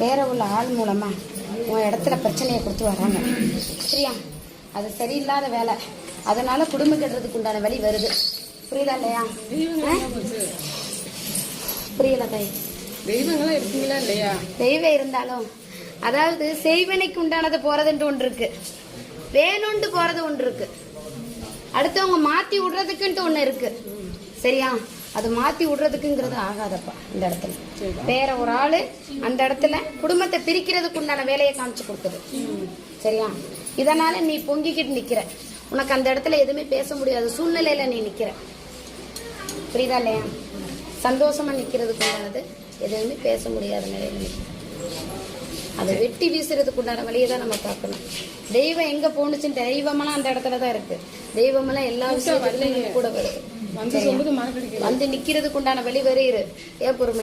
வேற உள்ள ஆள் மூலமா உன் இடத்துல பிரச்சனையை கொடுத்து வராங்க. சரியா? அது சரியில்லாத வேலை. அதனால குடும்பம் கட்டுறதுக்கு உண்டான வழி வருது. புரியுதா இல்லையா? புரியல தாய். தெய்வங்களா இருக்கீங்களா இல்லையா? தெய்வம் இருந்தாலும் அதாவது செய்வனைக்கு உண்டானது போறதுன்ட்டு ஒன்று இருக்கு, வேணும்ட்டு போறது ஒன்று இருக்கு, அடுத்தவங்க மாத்தி விடுறதுக்குன்ட்டு ஒண்ணு இருக்கு. சரியா? அது மாத்தி விடுறதுக்குங்கிறது ஆகாதப்பா. இந்த இடத்துல வேற ஒரு ஆளு அந்த இடத்துல குடும்பத்தை பிரிக்கிறதுக்கு உண்டான வேலையை காமிச்சு கொடுக்குது. சரியா? இதனால நீ பொங்கிக்கிட்டு நிக்கிற. உனக்கு அந்த இடத்துல எதுவுமே பேச முடியாத சூழ்நிலையில நீ நிக்கிற. புரியுதா இல்லையா? சந்தோஷமா நிக்கிறதுக்கு உண்டானது எதுவுமே பேச முடியாத நிலையில நிற்கிற. அதை வெட்டி வீசுறதுக்கு உண்டான வழியை தான் நம்ம பார்க்கணும். தெய்வம் எங்க போனுச்சுன்னு தெய்வமெல்லாம் அந்த இடத்துலதான் இருக்கு. தெய்வமெல்லாம் எல்லா விஷயத்துலயும் கூட வருது. வந்து நிக்கிறதுக்கு உண்டான வழி வருது. ஏன் பொறுமை